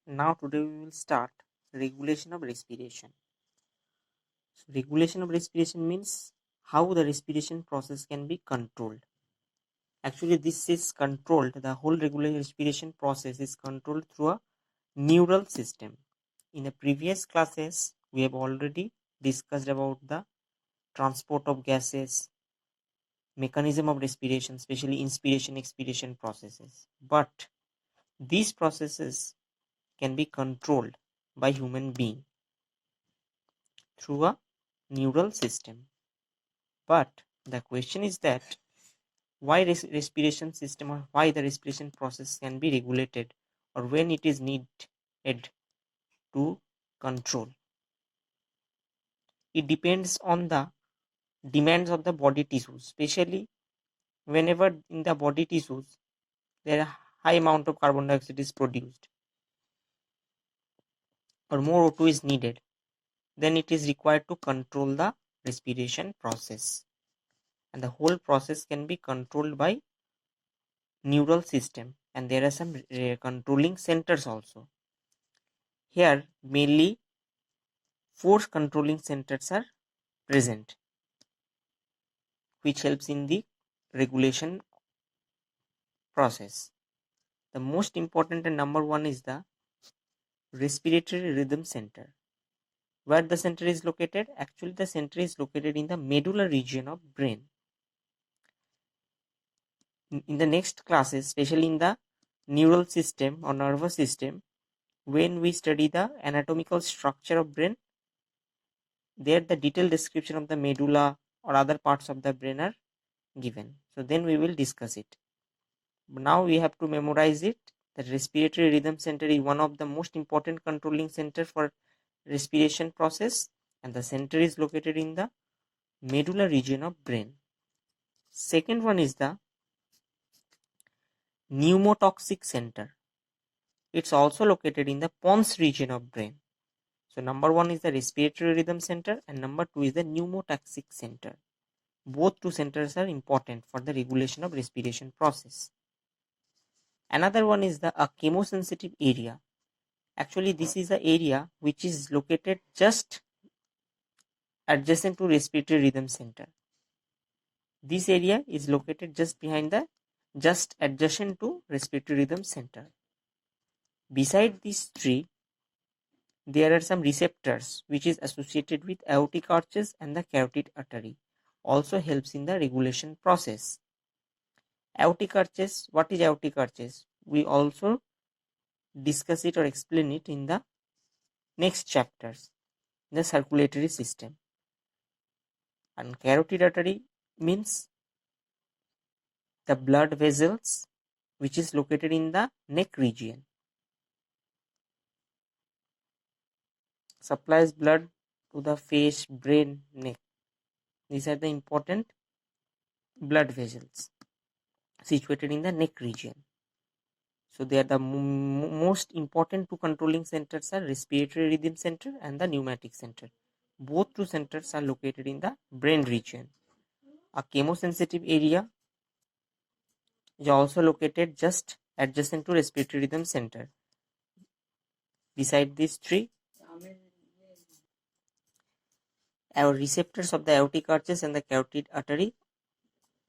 Now today we will start regulation of respiration. So regulation of respiration means how the respiration process can be controlled. Actually this is controlled, the whole regular respiration process is controlled through a neural system. In the previous classes we have already discussed about the transport of gases, mechanism of respiration, especially inspiration expiration processes. But these processes can be controlled by human being through a neural system. But the question is that why respiration system, or why the respiration process can be regulated, or when it is needed to control. It depends on the demands of the body tissues, especially whenever in the body tissues there are high amount of carbon dioxide is produced or more O2 is needed, then it is required to control the respiration process, and the whole process can be controlled by neural system, and there are some controlling centers also. Here mainly 4 controlling centers are present, which helps in the regulation process. The most important and number 1 is the respiratory rhythm center. Where the center is located? Actually the center is located in the medulla region of brain. In the next classes, especially in the neural system or nervous system, when we study the anatomical structure of brain, there the detailed description of the medulla or other parts of the brain are given. So then we will discuss it. But now we have to memorize it. The respiratory rhythm center is one of the most important controlling center for respiration process, and the center is located in the medulla region of brain. Second one is the pneumotoxic center. It's also located in the pons region of brain. So number 1 is the respiratory rhythm center and number 2 is the pneumotoxic center. Both two centers are important for the regulation of respiration process. Another one is the chemosensitive area. Actually this is the area which is located just adjacent to respiratory rhythm center. This area is located just adjacent to respiratory rhythm center. Beside these three, there are some receptors which is associated with aortic arches and the carotid artery. Also helps in the regulation process. Aortic arches, what is aortic arches? We also discuss it or explain it in the next chapters, the circulatory system. And carotid artery means the blood vessels which is located in the neck region. Supplies blood to the face, brain, neck. These are the important blood vessels situated in the neck region. So they are the most important two controlling centers are respiratory rhythm center and the pneumatic center. Both two centers are located in the brain region. A chemosensitive area is also located just adjacent to respiratory rhythm center. Beside these three, our receptors of the aortic arches and the carotid artery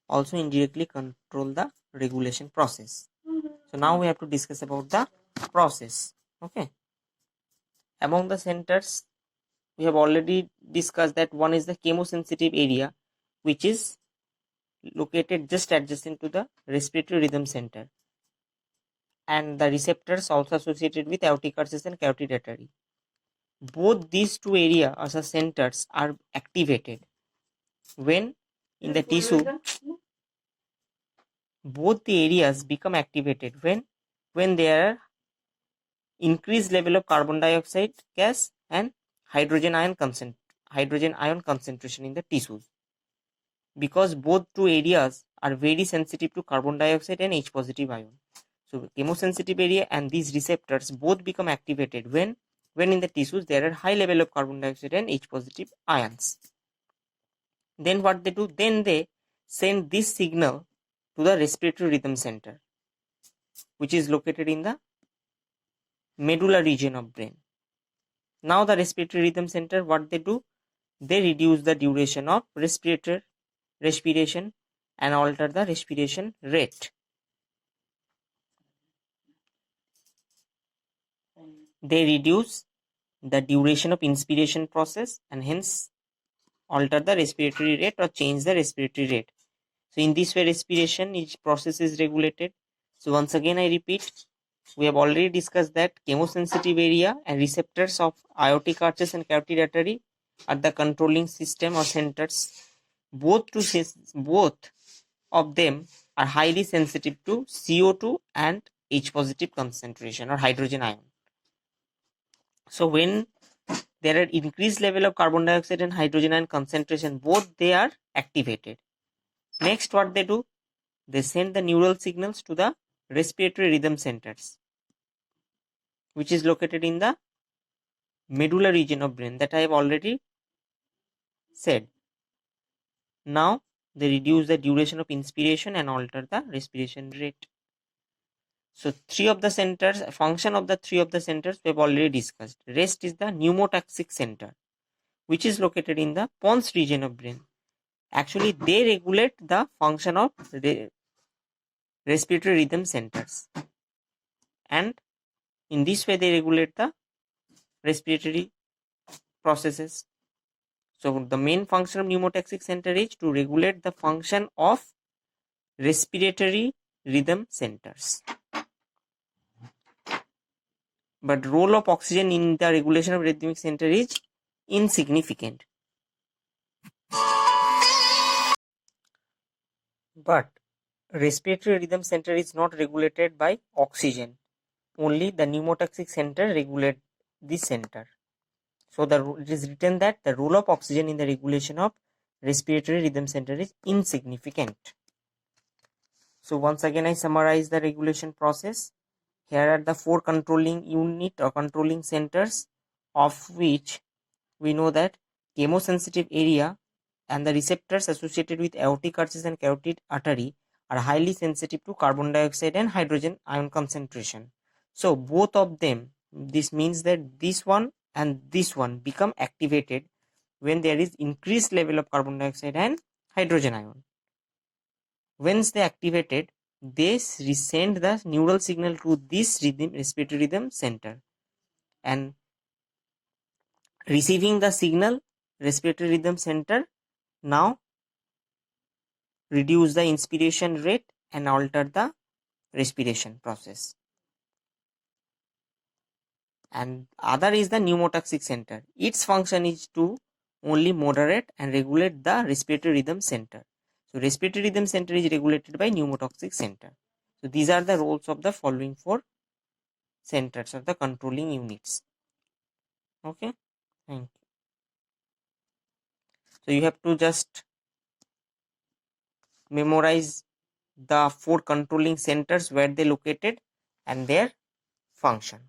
also indirectly control the regulation process. So now we have to discuss about the process. Okay. Among the centers, we have already discussed that one is the chemosensitive area, which is located just adjacent to the respiratory rhythm center, and the receptors also associated with aortic arches and carotid artery. Both these two areas as a centers are activated when in the tissue. Both the areas become activated when there are increased level of carbon dioxide gas and hydrogen ion concentration in the tissues, because both two areas are very sensitive to carbon dioxide and H positive ion. So chemosensitive area and these receptors both become activated when in the tissues there are high level of carbon dioxide and H positive ions. Then what they do? Then they send this signal to the respiratory rhythm center, which is located in the medulla region of brain. Now the respiratory rhythm center, what they do? They reduce the duration of respiration and alter the respiration rate. They reduce the duration of inspiration process and hence alter the respiratory rate or change the respiratory rate. So in this way respiration each process is regulated. So once again I repeat, we have already discussed that chemosensitive area and receptors of aortic arches and carotid artery are the controlling system or centers. Both of them are highly sensitive to CO2 and H positive concentration or hydrogen ion. So when there are increased level of carbon dioxide and hydrogen ion concentration, both they are activated. Next, what they do? They send the neural signals to the respiratory rhythm centers, which is located in the medulla region of brain that I have already said. Now they reduce the duration of inspiration and alter the respiration rate. So three of the centers, function of the three of the centers we have already discussed. Rest is the pneumotaxic center, which is located in the pons region of brain. Actually, they regulate the function of respiratory rhythm centers, and in this way they regulate the respiratory processes. So the main function of pneumotaxic center is to regulate the function of respiratory rhythm centers. But role of oxygen in the regulation of rhythmic center is insignificant. But respiratory rhythm center is not regulated by oxygen. Only the pneumotaxic center regulate this center. So it is written that the role of oxygen in the regulation of respiratory rhythm center is insignificant. So once again I summarize the regulation process. Here are the four controlling unit or controlling centers, of which we know that chemosensitive area and the receptors associated with aortic arches and carotid artery are highly sensitive to carbon dioxide and hydrogen ion concentration. So both of them, this means that this one and this one become activated when there is increased level of carbon dioxide and hydrogen ion. Once they activated, they send the neural signal to this respiratory rhythm center, and receiving the signal, respiratory rhythm center now reduce the inspiration rate and alter the respiration process. And other is the pneumotaxic center. Its function is to only moderate and regulate the respiratory rhythm center. So respiratory rhythm center is regulated by pneumotaxic center. So these are the roles of the following four centers or the controlling units. Okay, thank you. So you have to just memorize the four controlling centers, where they located and their function.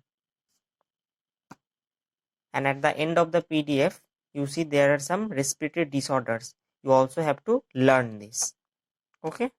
And at the end of the PDF, you see there are some respiratory disorders. You also have to learn this. Okay.